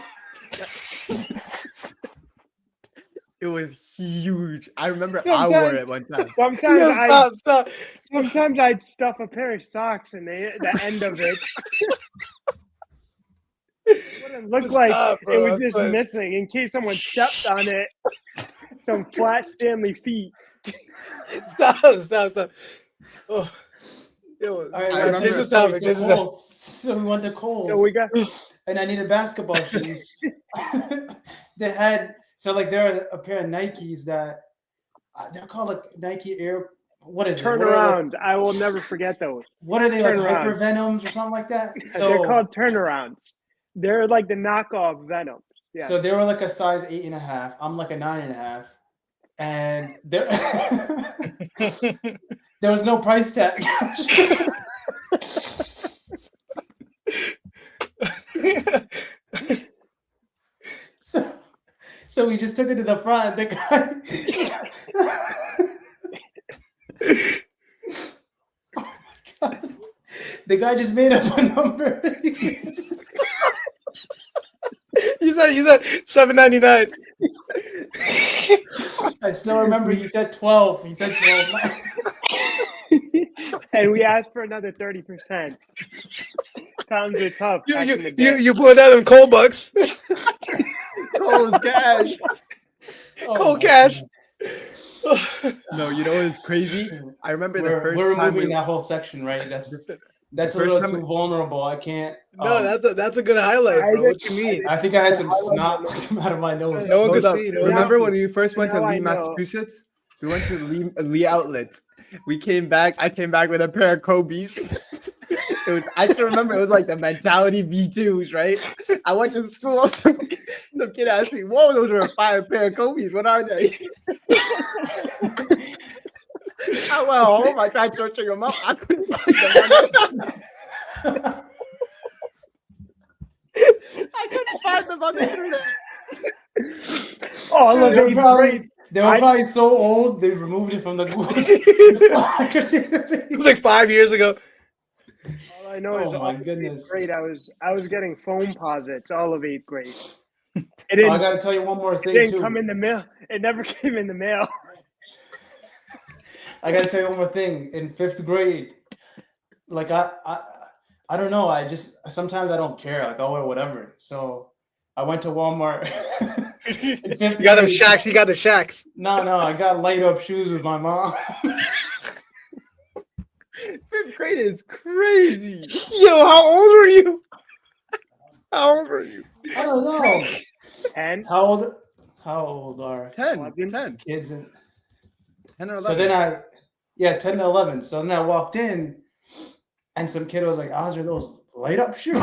It was huge. I remember I wore Sometimes- it one time. Sometimes Yeah, stop. sometimes I'd stuff a pair of socks in the end of it. What it looked like Stop, it bro, was I'm just sweating. missing in case someone stepped on it. Some flat Stanley feet. Stop. Oh. Yo, All right, I now remember- this change is the story. topic. So This is Kohl's. So we went to Kohl's. So we got and I needed basketball shoes. They had there are a pair of Nikes that they're called like Nike Air. What is turn it? What are they- around. I will never forget those. What are they Turn like? around. Hyper Venoms or something like that? They're called turnarounds. They're like the knockoff Venoms. Yeah. So they were like a size 8.5. I'm like a 9.5, and there there was no price tag. So we just took it to the front. The guy. Oh my God. The guy just made up a number. you said $7.99. I still remember he said 12. He said 12. And we asked for another 30%. Times are tough. back in the day. You put that in cold bucks. Cold cash. Oh Cold my cash. God. No, you know what was crazy? I remember the first We're time removing we that whole section, right? That's a first little time too vulnerable. I can't. No, that's a good highlight, bro. What you mean? I think I had some snot come out of my nose. No one Hold could up. see. No one Remember could when we first went to Now I Lee, know. Massachusetts? We went to Lee Outlet. We came back. I came back with a pair of Kobe's. I still remember it was like the mentality V2s, right? I went to school. Some kid asked me, "Whoa, those are a fire pair of Kobe's. What are they?" I went home. I tried searching them up. I couldn't find them. I couldn't find them on the internet. All of They were eighth probably, grade. they were probably so old they removed it from the Google. It was like 5 years ago. All I know is Oh all my of goodness. eighth grade, I was getting phone posits all of 8th grade. It didn't, I gotta tell you one more it thing didn't too. come in the mail. It never came in the mail. I gotta tell you one more thing. In 5th grade, like I don't know. I just sometimes I don't care. Like, oh, whatever. So I went to Walmart in 5th You got them grade. shacks. You got the shacks. No, I got light up shoes with my mom. 5th grade is crazy. Yo, how old were you? How old were you? I don't know. 10, How old are 10, 11? 10, kids? And 10 or 11. so then 10 to 11. So then I walked in, and some kid was like, "Oz, are those light up shoes?"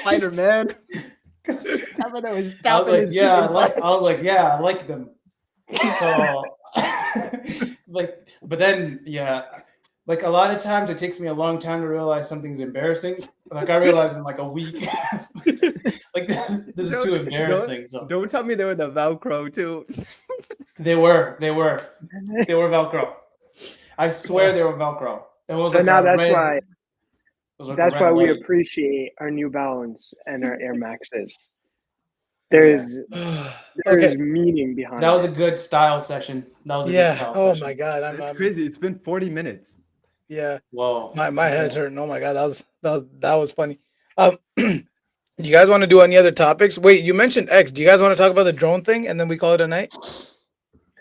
Spider-Man. I was like, I like them. So, but then, like a lot of times it takes me a long time to realize something's embarrassing. Like I realized in like a week, like this is too embarrassing. So Don't tell me they were the Velcro too. they were Velcro. I swear they were Velcro. It was So like now a that's red, why it was like a that's red why we light. appreciate our New Balance and our Air Maxes. There's Okay. meaning behind That was a it. good style session. That was a good Yeah. style Oh session. my God. It's I'm crazy. It's been 40 minutes. yeah. Whoa. My head's hurting. Oh my God. That was funny. Do you guys want to do any other topics? Wait, you mentioned X. Do you guys want to talk about the drone thing and then we call it a night?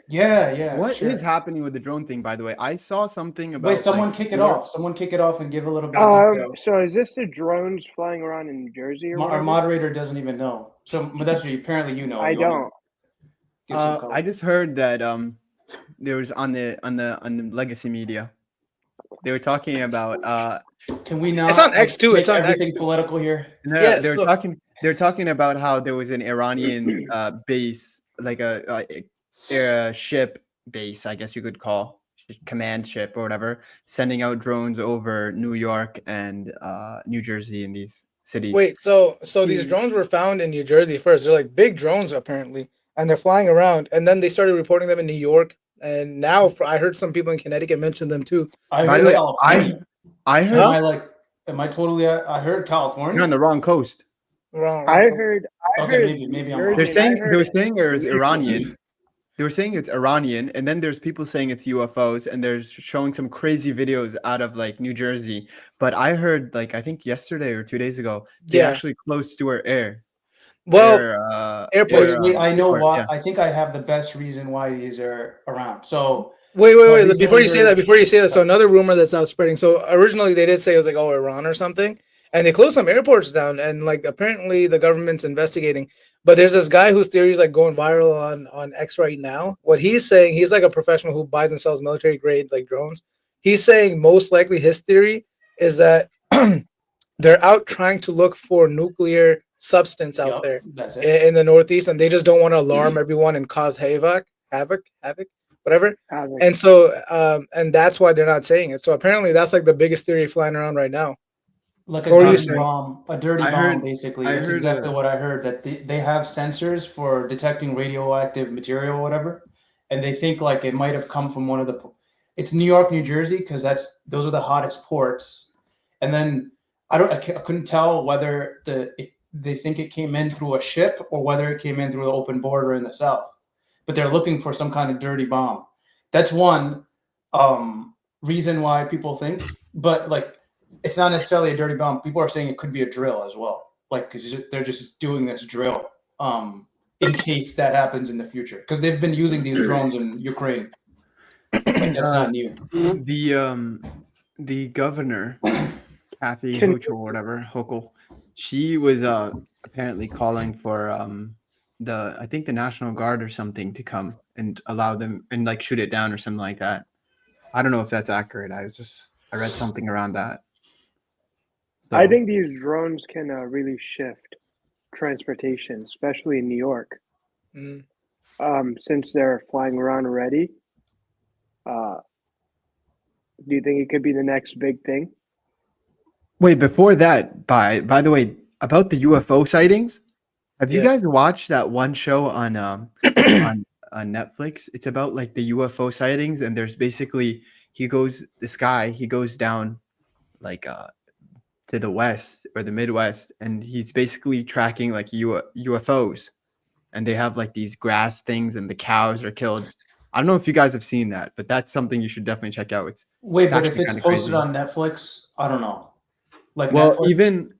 Yeah. What is sure. happening with the drone thing, by the way? I saw something about. Wait, someone like, kick it Stewart- off. Someone kick it off and give a little bit of detail. So is this the drones flying around in New Jersey or Our whatever? moderator doesn't even know. So, but that's what apparently you know. I You wanna don't. give some color? I just heard that there was on the legacy media. They were talking about Can we now? It's on X too. It's on X. everything political here. Yeah, they were so- talking about how there was an Iranian base, like a ship base, I guess you could call command ship or whatever, sending out drones over New York and New Jersey in these cities. Wait, so these drones were found in New Jersey first. They're like big drones apparently, and they're flying around. And then they started reporting them in New York. And now I heard some people in Connecticut mention them too. I By heard the way, California. I heard Am I totally? I heard California. you're on the wrong coast. Wrong. I heard. Okay, maybe I'm wrong. They're Jersey, saying I heard they were saying it was Iranian. They were saying it's Iranian, and then there's people saying it's UFOs, and there's showing some crazy videos out of like New Jersey. But I heard like I think yesterday or 2 days ago, they Yeah. actually closed Stewart Air. Well, Airport. Wait, I know airport, why. yeah. I think I have the best reason why these are around. So wait. recently Before you say that, so Yeah. another rumor that's out spreading. So originally they did say it was like, oh, Iran or something. And they closed some airports down, and like apparently the government's investigating. But there's this guy whose theory is like going viral on X right now. What he's saying, he's like a professional who buys and sells military grade like drones. He's saying most likely his theory is that they're out trying to look for nuclear substance out there That's it. in the Northeast, and they just don't want to alarm everyone and cause havoc, whatever. And so, and that's why they're not saying it. So apparently, that's like the biggest theory flying around right now. Like What were you a saying? bomb, a dirty I bomb, heard- basically. I That's heard, exactly what I heard. That they have sensors for detecting radioactive material or whatever, and they think like it might have come from one of the. It's New York, New Jersey, because those are the hottest ports. And then I couldn't tell whether they think it came in through a ship or whether it came in through the open border in the south. But they're looking for some kind of dirty bomb. That's one reason why people think, but like. It's not necessarily a dirty bomb. People are saying it could be a drill as well. Like, 'cause they're just doing this drill in case that happens in the future. Because they've been using these drones in Ukraine. Like, that's not new. The governor, Kathy Hochul or whatever, Hochul, she was apparently calling for I think the National Guard or something to come and allow them and like shoot it down or something like that. I don't know if that's accurate. I read something around that. So, I think these drones can really shift transportation, especially in New York. Mm. Since they're flying around already. Do you think it could be the next big thing? wait, before that, by the way, about the UFO sightings, have you guys watched that one show on Netflix? It's about like the UFO sightings, and there's basically this guy goes down like to the west or the Midwest, and he's basically tracking like UFOs, and they have like these grass things, and the cows are killed. I don't know if you guys have seen that, but that's something you should definitely check out. Wait, but if actually it's kinda posted crazy. on Netflix, I don't know. Like Well, Netflix, even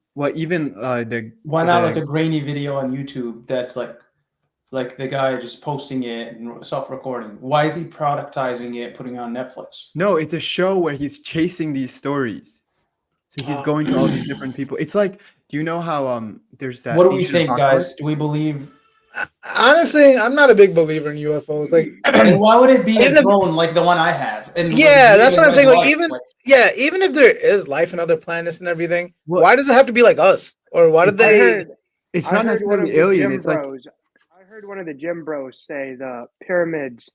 why not like a grainy video on YouTube that's like the guy just posting it and self-recording? Why is he productizing it, putting it on Netflix? No, it's a show where he's chasing these stories. So he's going to all these different people. It's like, do you know how there's that What do we ancient think, apocalypse? guys? Do we believe? Honestly, I'm not a big believer in UFOs. Like, And why would it be a Even if- drone like the one I have? And with yeah, that's green what I'm and saying. red Like, lights, even if there is life on other planets and everything, Well- why does it have to be like us? Or why did It's- they? It's I not heard one of necessarily the alien. gym It's like bros. I heard one of the gym bros say the pyramids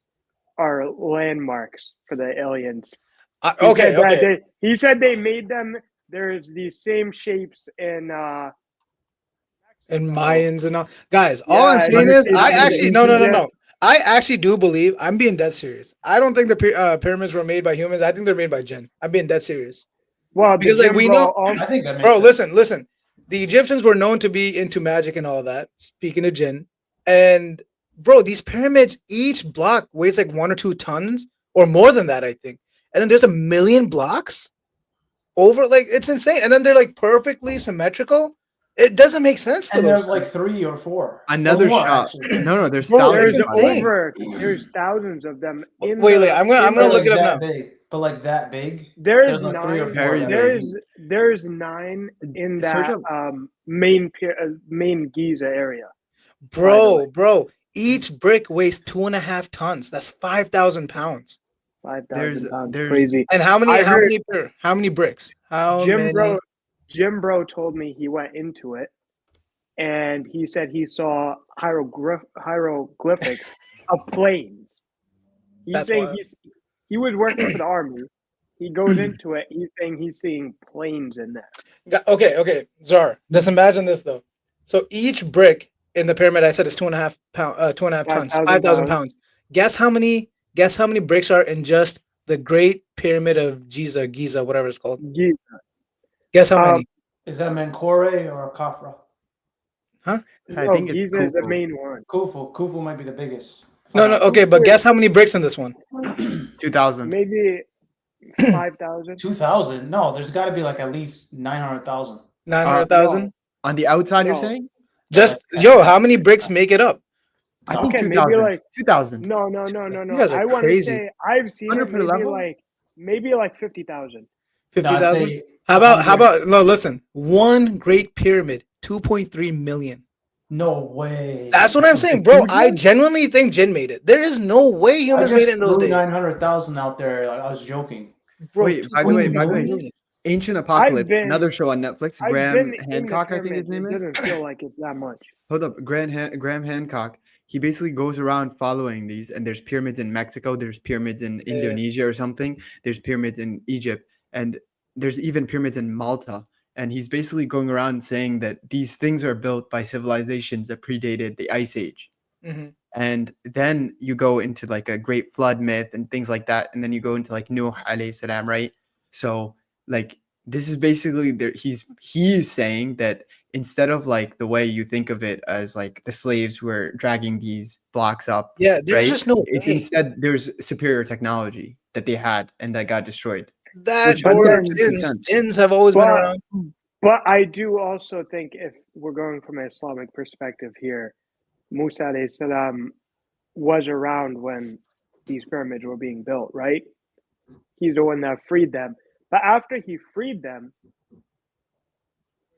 are landmarks for the aliens. He said they made them. There's these same shapes in And Mexico. Mayans and all. Guys, all I'm Yeah, saying is, it's I the actually ancient no. I actually do believe. I'm being dead serious. I don't think the pyramids were made by humans. I think they're made by Jinn. I'm being dead serious. Well, the Because, like, gym we bro know- also- I think that makes Bro, sense. listen. The Egyptians were known to be into magic and all that. Speaking of Jinn, and bro, these pyramids, each block weighs like 1 or 2 tons or more than that, I think. And then there's 1,000,000 blocks over, like, it's insane. And then they're like perfectly symmetrical. It doesn't make sense for And those. there's like 3 or 4. another or more, shot. actually. No, there's Bro, thousands. it's there's insane. there's thousands of them. In Wait, the- I'm gonna in the- look it up that now. big, but like that big. There's like 3 or 4. 9. Very that big. big. There's 9 in Search that up- main Giza area. Bro, each brick weighs 2.5 tons. That's 5,000 pounds. 5,000 pounds. there's- Crazy. And how I heard- many bricks? How Jim many? Bro told me he went into it, and he said he saw hieroglyphics of planes. He's That's saying wild. he was working for the army. He goes into it. He's saying he's seeing planes in there. Okay, Zar. Just imagine this though. So each brick in the pyramid, I said, is 2.5 tons, 5,000 5,000 pounds. Guess how many bricks are in just the Great Pyramid of Giza, whatever it's called. Giza. Guess how many? Is that Menkaure or Khafra? I No, think it's Giza is the Khufu. main one. Khufu might be the biggest. No. Okay, but guess how many bricks in this one? 2,000. Maybe 5,000. 2,000? No, there's got to be like at least 900,000. 900,000. On the outside, you're No. saying? Just how many bricks make it up? I think Okay, maybe 2,000. like 2,000. no. You guys are I want to crazy. say I've seen it 100 per level? maybe like 50,000. 50,000. How about no? Listen, one Great Pyramid, 2.3 million. No way. That's what I'm saying, bro. I genuinely think Jinn made it. There is no way humans made it in those days. 900,000 out there. Like, I was joking. Bro, Wait, by the way, 2.3 million. Ancient Apocalypse, been- another show on Netflix. I've Graham been in the Hancock, I think his pyramids. name It is. doesn't feel like it's that much. Hold up, Graham Hancock. He basically goes around following these, and there's pyramids in Mexico, there's pyramids in Yeah. Indonesia or something, there's pyramids in Egypt, and there's even pyramids in Malta. And he's basically going around saying that these things are built by civilizations that predated the Ice Age. Mhm. And then you go into like a great flood myth and things like that, and then you go into like Nuh alayhi salam, right? So like this is basically he's saying that instead of like the way you think of it as like the slaves who are dragging these blocks up, Yeah, there's right? just no It's way. instead there's superior technology that they had and that got destroyed. That which or 100% makes Jinns. sense. Jinns have always been But- around. But I do also think if we're going from an Islamic perspective here, Musa alayhi salam was around when these pyramids were being built, right? He's the one that freed them. But after he freed them, were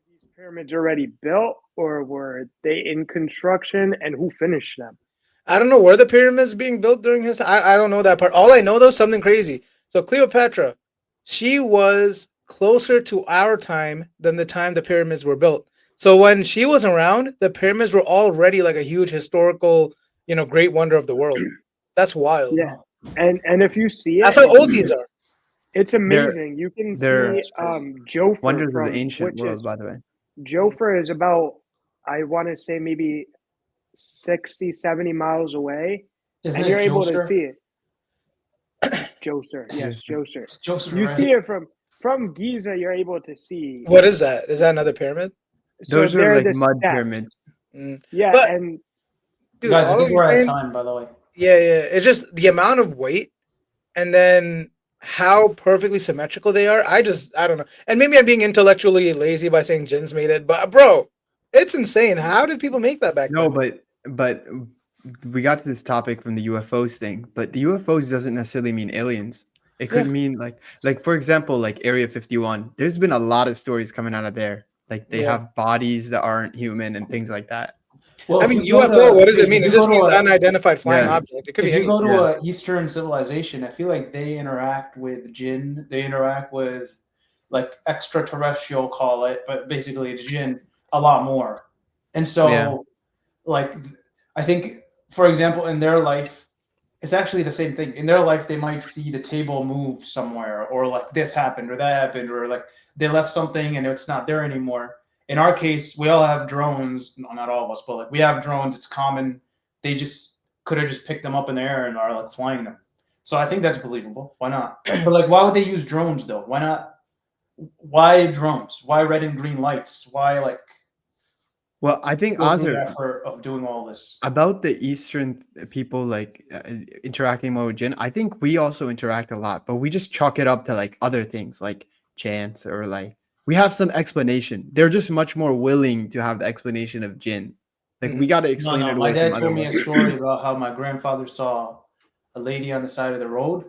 these pyramids already built or were they in construction, and who finished them? I don't know where the pyramids being built during his time. I don't know that part. All I know though is something crazy. So Cleopatra, she was closer to our time than the time the pyramids were built. So when she was around, the pyramids were already like a huge historical, great wonder of the world. That's wild. Yeah. And if you see it, That's how old these are. it's amazing. You can they're see Jofar Wonders from of the ancient which world, is by the way. Jofar is about, I want to say maybe 60, 70 miles away, Isn't and it you're able to Joster? see it. Joser, yes, Joser. It's Joster, You right? see it from Giza. You're able to see. What is that? Is that another pyramid? So Those are they're like the mud steps. pyramids. Yeah, But- and Dude, Guys, I all think I'm we're at saying, time, by the way. yeah, it's just the amount of weight and then how perfectly symmetrical they are. I don't know. And maybe I'm being intellectually lazy by saying Jinns made it, but bro, it's insane. How did people make that back No, then? but we got to this topic from the UFOs thing, but the UFOs doesn't necessarily mean aliens. It could Yeah. mean like for example, like Area 51. There's been a lot of stories coming out of there. Like they Yeah. have bodies that aren't human and things like that. Well, I if mean, you go UFO, to what does it wait, mean? if It you go just to means a unidentified flying Yeah. object. It could if be you go anything. to Yeah. a Eastern civilization, I feel like they interact with Jinn. They interact with like extraterrestrial, call it, but basically it's Jinn a lot more. And Yeah. so, like, I think, for example, in their life, it's actually the same thing. In their life, they might see the table move somewhere, or like this happened, or that happened, or like they left something and it's not there anymore. In our case, we all have drones. No, not all of us, but like we have drones. It's common. They just could have just picked them up in the air and are like flying them. So I think that's believable. Why not? But like, why would they use drones though? Why not? Why drones? Why red and green lights? Why like Well, I think go through the Azir, effort of doing all this? about the Eastern people like interacting more with Jinn, I think we also interact a lot, but we just chalk it up to like other things like chance or like we have some explanation. They're just much more willing to have the explanation of Jinn. Like we Mhm. got to No, explain no. it My away some dad other told me way. a story about how my grandfather saw a lady on the side of the road,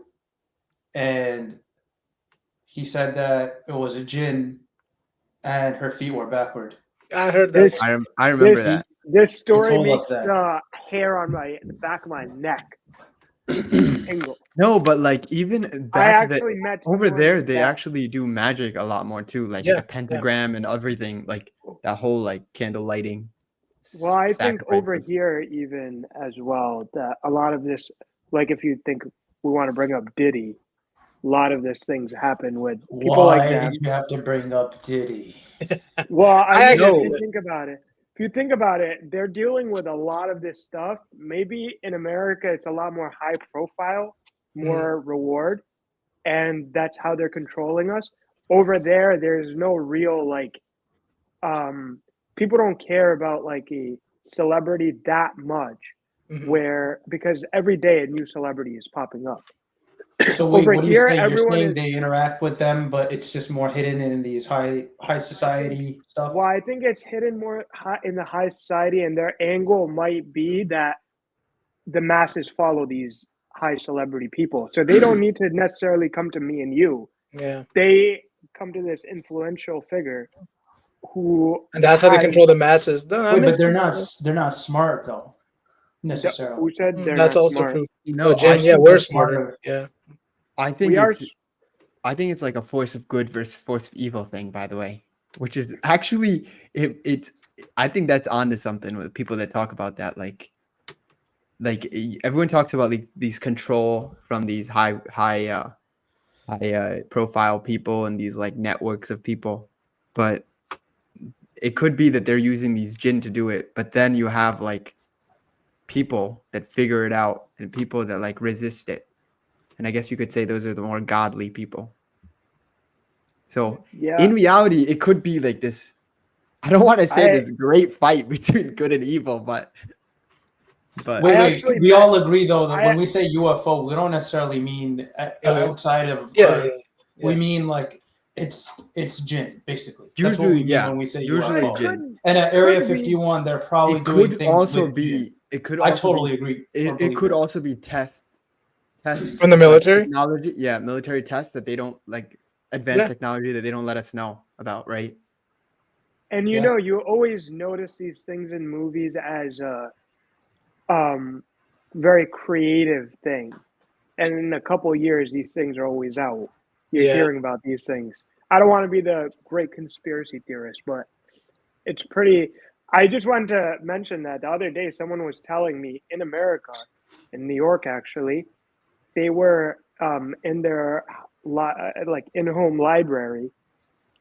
and he said that it was a Jinn, and her feet were backward. I heard that. This I remember this He that. this he story told us makes that. the hair on the back of my neck tingle. No, but like even I back actually met over someone there, they that. actually do magic a lot more too, like the Yeah, yeah. pentagram and everything, like that whole like candle lighting Well, I think over sacrifices. here even as well that a lot of this, like if you think we want to bring up Diddy, a lot of these things happen with people like Why them. did you have to bring up Diddy? Well, I I mean, actually, if you think about it, they're dealing with a lot of this stuff. Maybe in America, it's a lot more high profile, more reward, and that's how they're controlling us. Over there, there's no real like, people don't care about like a celebrity that much, where because every day a new celebrity is popping up. So wait, Over what are you here, saying? You're everyone saying is. they interact with them, but it's just more hidden in these high I think society stuff? Well, I think it's hidden more high in the high society, and their angle might be that the masses follow these high celebrity people, so they don't need to necessarily come to me and you. yeah. They come to this influential figure who And that's how they has. control the masses. No, that Wait, but makes sense. they're not smart though, necessarily. Who said they're That's not also smart? true. Oh, No, I Jen, I yeah, think we're they're smarter. smarter. Yeah. I We think are. it's like a force of good versus force of evil thing, by the way, which is actually it's I think that's onto something with people that talk about that. Everyone talks about like these control from these high profile people and these like networks of people, but it could be that they're using these jinn to do it. But then you have like people that figure it out and people that like resist it, and I guess you could say those are the more godly people. So Yeah, in reality, it could be like this. I don't want to say I this great fight between good and evil, but I Wait. actually We met. all agree though that I when we say UFO, we don't necessarily mean Aliens. outside of Yeah, Earth. We yeah. mean like it's Jinn, basically. That's what usually, we mean yeah, when we say well, usually it UFO. jinn. could And at could Area be. 51, they're probably It doing could things also with Jinn. be. It could I also totally be. agree or It believe could that. also be test From the like military. technology. Yeah, military tests that they don't like advanced Yeah. technology that they don't let us know about, right? And Yeah. you always notice these things in movies as a um, very creative thing. And in a couple of years, these things are always out. You're Yeah. hearing about these things. I don't want to be the great conspiracy theorist, but it's pretty. I just wanted to mention that the other day, someone was telling me in America, in New York, actually, they were in their like in-home library,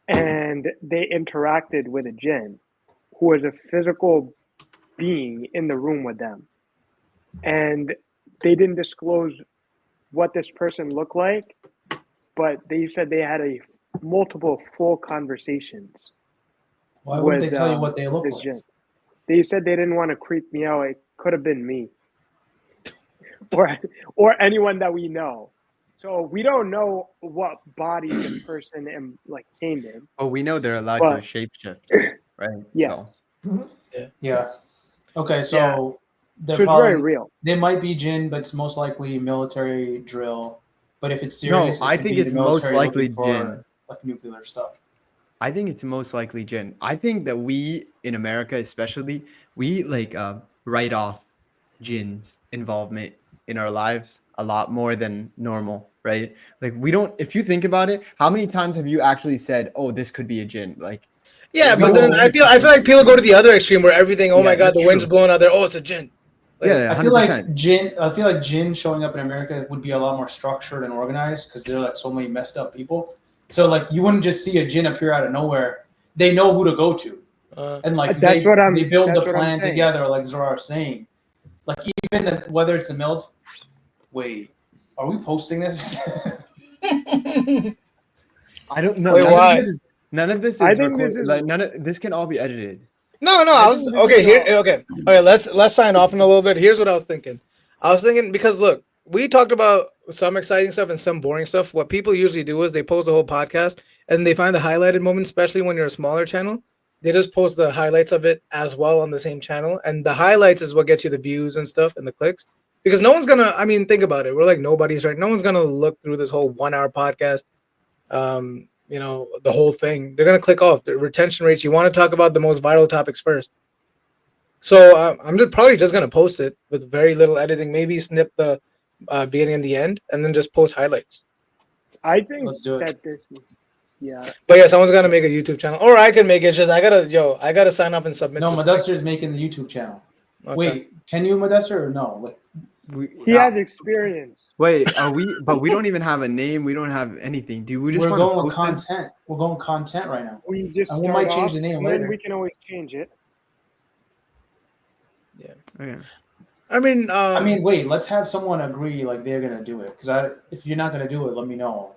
and they interacted with a jinn who was a physical being in the room with them, and they didn't disclose what this person looked like, but they said they had a multiple full conversations Why wouldn't with they tell you what they look this like? jinn. they said they didn't want to creep me out. It could have been me, or anyone that we know. So we don't know what body the person came in. Oh, we know they're allowed to But- shapeshift, right? Yeah. So, Yeah. Okay, so they're So it's probably very real. they might be Jinn, but it's most likely military drill. But if it's No, serious, it I could think be it's the most military likely looking for, Jinn. like nuclear stuff. I think it's most likely Jinn. I think that we in America, especially, we write off Jinn's involvement in our lives a lot more than normal, right? Like we don't. If you think about it, how many times have you actually said, "Oh, this could be a Jinn"? Like, Yeah, No, but then I feel like people go to the other extreme where everything. Oh my Yeah, god, the that's wind's true. blowing out there. Oh, it's a Jinn. Like, yeah, I feel like 100%. Jinn showing up in America would be a lot more structured and organized because there are like so many messed up people. So like you wouldn't just see a Jinn appear out of nowhere. They know who to go to, and like That's what I'm- they build that's the what I'm plan saying. together, like Zorar's saying. Like even whether it's the milt. Wait, are we posting this? I don't know. Wait, why? None of this is I think recorded. this is- Like none of this can all be edited. No, I I was think this okay. is Here, all- okay, all right. Let's sign off in a little bit. Here's what I was thinking. I was thinking because look, we talked about some exciting stuff and some boring stuff. What people usually do is they post a whole podcast and they find the highlighted moments, especially when you're a smaller channel. They just post the highlights of it as well on the same channel, and the highlights is what gets you the views and stuff and the clicks. Because no one's gonna. I mean, think about it. We're like nobodies, right? No one's gonna look through this whole 1 hour podcast. The whole thing. They're gonna click off. The retention rates. You want to talk about the most viral topics first. So I'm probably just gonna post it with very little editing. Maybe snip the beginning and the end, and then just post highlights. I think Let's do it. that this is, yeah. But yeah, someone's gotta make a YouTube channel, or I can make it. It's just I gotta sign up and submit. No, this Mudassir is making the YouTube channel. thing. Okay. Wait, can you Mudassir or no? Like, He has experience. Wait, are we? But we don't even have a name. We don't have anything. Do we just we're want going to with post it? content. We're going with content right now. We just And we start might change off, the name and then later. we can always change it. Okay. I mean, Wait, let's have someone agree like they're gonna do it. Because if you're not gonna do it, let me know.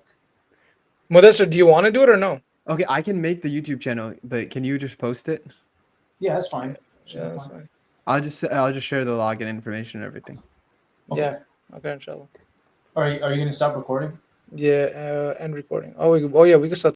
Modesta, do you want to do it or no? Okay, I can make the YouTube channel, but can you just post it? Yeah, that's fine. Should Yeah, be that's fine. fine. I'll just share the login information and everything. Okay. Yeah. Okay, inshallah. Are you gonna stop recording? Yeah, and recording. Oh, yeah, we can start.